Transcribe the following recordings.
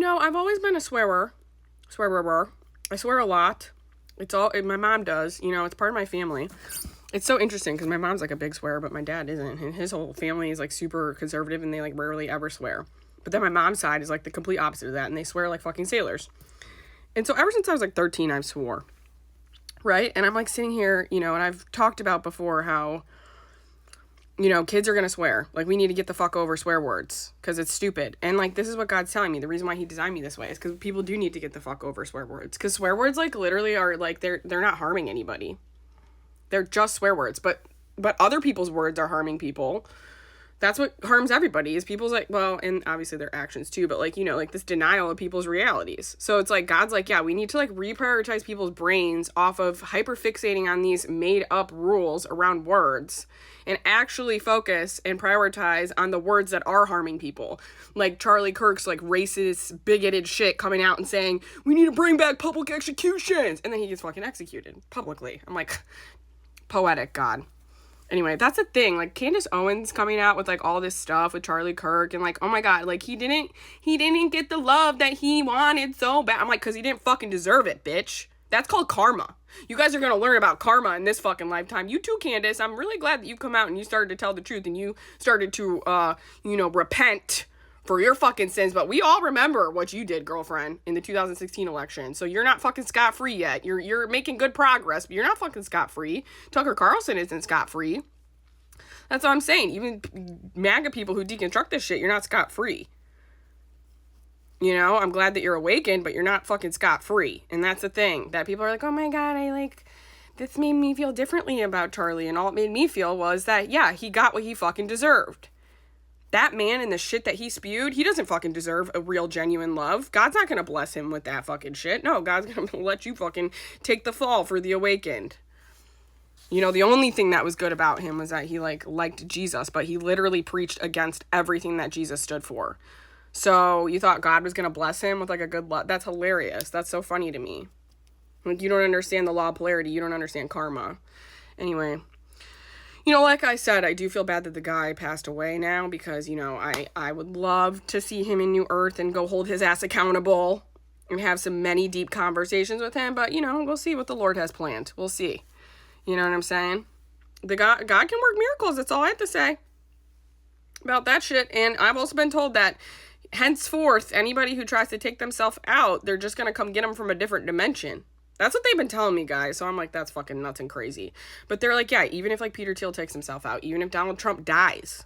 I've always been a swearer. Swearer. I swear a lot. My mom does. It's part of my family. It's so interesting because my mom's like a big swearer, but my dad isn't. And his whole family is like super conservative and they like rarely ever swear. But then my mom's side is like the complete opposite of that and they swear like fucking sailors. And so ever since I was like 13, I've swore. Right? And I'm like sitting here, and I've talked about before how, kids are going to swear. Like, we need to get the fuck over swear words because it's stupid. And, like, this is what God's telling me. The reason why he designed me this way is because people do need to get the fuck over swear words. Because swear words, like, literally are, like, they're not harming anybody. They're just swear words. But other people's words are harming people. That's what harms everybody is people's, like, well, and obviously their actions too, but, like, like, this denial of people's realities. So it's, like, God's like, yeah, we need to, like, reprioritize people's brains off of hyperfixating on these made-up rules around words and actually focus and prioritize on the words that are harming people. Like, Charlie Kirk's, like, racist, bigoted shit coming out and saying, we need to bring back public executions! And then he gets fucking executed publicly. I'm like, poetic, God. Anyway, that's the thing. Like, Candace Owens coming out with, like, all this stuff with Charlie Kirk and, like, oh my God, like, he didn't get the love that he wanted so bad. I'm like, because he didn't fucking deserve it, bitch. That's called karma. You guys are going to learn about karma in this fucking lifetime. You too, Candace. I'm really glad that you come out and you started to tell the truth and you started to, repent for your fucking sins, but we all remember what you did, girlfriend, in the 2016 election. So you're not fucking scot-free yet. You're making good progress, but you're not fucking scot-free. Tucker Carlson isn't scot-free. That's what I'm saying. Even MAGA people who deconstruct this shit, you're not scot-free. I'm glad that you're awakened, but you're not fucking scot-free. And that's the thing. That people are like, oh my God, this made me feel differently about Charlie. And all it made me feel was that, yeah, he got what he fucking deserved. That man and the shit that he spewed, he doesn't fucking deserve a real, genuine love. God's not gonna bless him with that fucking shit. No, God's gonna let you fucking take the fall for the awakened. The only thing that was good about him was that he, liked Jesus, but he literally preached against everything that Jesus stood for. So, you thought God was gonna bless him with, a good love? That's hilarious. That's so funny to me. Like, you don't understand the law of polarity. You don't understand karma. Anyway. Like I said, I do feel bad that the guy passed away now because, I would love to see him in New Earth and go hold his ass accountable and have some many deep conversations with him. But, we'll see what the Lord has planned. We'll see. You know what I'm saying? God can work miracles. That's all I have to say about that shit. And I've also been told that henceforth, anybody who tries to take themselves out, they're just going to come get them from a different dimension. That's what they've been telling me, guys. So I'm like, that's fucking nuts and crazy. But they're like, yeah, even if Peter Thiel takes himself out, even if Donald Trump dies,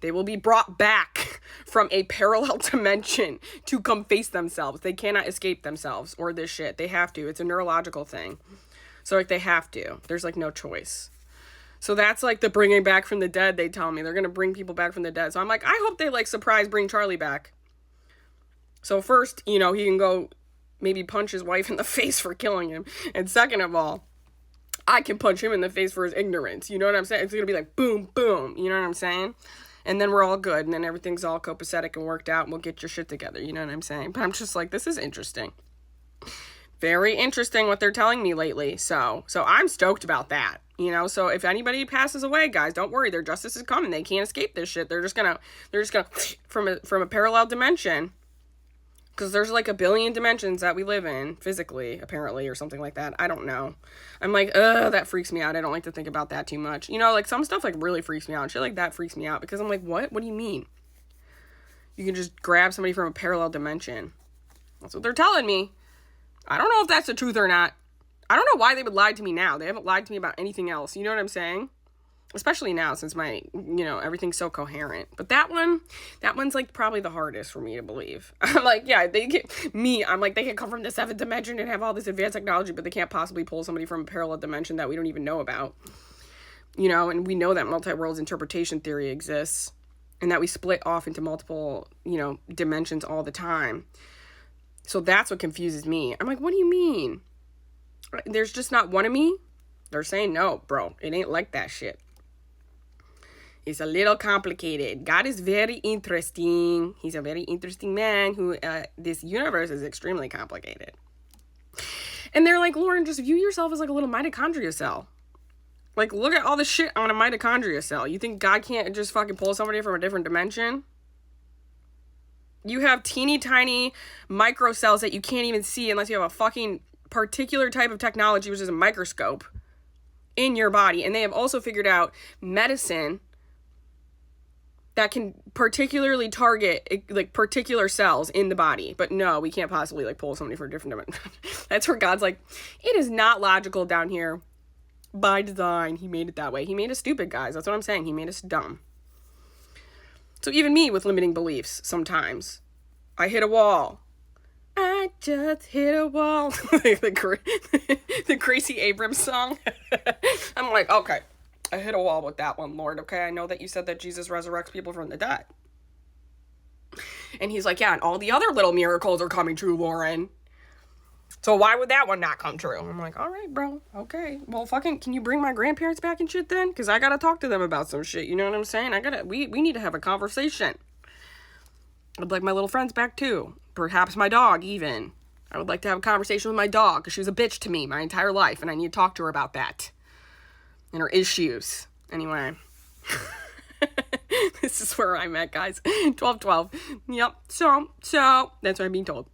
they will be brought back from a parallel dimension to come face themselves. They cannot escape themselves or this shit. They have to. It's a neurological thing. So they have to. There's no choice. So that's the bringing back from the dead, they tell me. They're going to bring people back from the dead. So I'm like, I hope they surprise bring Charlie back. So first, he can go maybe punch his wife in the face for killing him. And second of all, I can punch him in the face for his ignorance. You know what I'm saying? It's going to be boom, boom. You know what I'm saying? And then we're all good. And then everything's all copacetic and worked out. And we'll get your shit together. You know what I'm saying? But I'm just like, this is interesting. Very interesting what they're telling me lately. So I'm stoked about that. So if anybody passes away, guys, don't worry. Their justice is coming. They can't escape this shit. They're just gonna from a parallel dimension. Because there's a billion dimensions that we live in physically, apparently, or something like that. I don't know. I'm like, that freaks me out. I don't like to think about that too much. Some stuff really freaks me out. Shit like that freaks me out because I'm like, what? What do you mean? You can just grab somebody from a parallel dimension. That's what they're telling me. I don't know if that's the truth or not. I don't know why they would lie to me now. They haven't lied to me about anything else. You know what I'm saying? Especially now since my, everything's so coherent. But that one's probably the hardest for me to believe. I'm like, yeah, they can come from the 7th dimension and have all this advanced technology, but they can't possibly pull somebody from a parallel dimension that we don't even know about. And we know that multi-worlds interpretation theory exists and that we split off into multiple, dimensions all the time. So that's what confuses me. I'm like, what do you mean? There's just not one of me? They're saying, no, bro, it ain't like that shit. It's a little complicated. God is very interesting. He's a very interesting man who, this universe is extremely complicated. And they're like, Lauren, just view yourself as a little mitochondria cell. Look at all the shit on a mitochondria cell. You think God can't just fucking pull somebody from a different dimension? You have teeny tiny microcells that you can't even see unless you have a fucking particular type of technology, which is a microscope, in your body. And they have also figured out medicine that can particularly target like particular cells in the body. But no, we can't possibly like pull somebody for a different dimension. That's where God's like, it is not logical down here by design. He made it that way. He made us stupid, guys. That's what I'm saying. He made us dumb. So even me with limiting beliefs, sometimes I hit a wall. I just hit a wall. the Gracie Abrams song. I'm like, okay, I hit a wall with that one, Lord. Okay, I know that you said that Jesus resurrects people from the dead. And he's like, yeah, and all the other little miracles are coming true, Lauren. So why would that one not come true? I'm like, all right, bro. Okay. Well, fucking, can you bring my grandparents back and shit then? Because I got to talk to them about some shit. You know what I'm saying? We need to have a conversation. I'd like my little friends back too. Perhaps my dog even. I would like to have a conversation with my dog because she was a bitch to me my entire life. And I need to talk to her about that. And her issues. Anyway. This is where I'm at, guys. 12-12. Yep. So, that's what I'm being told.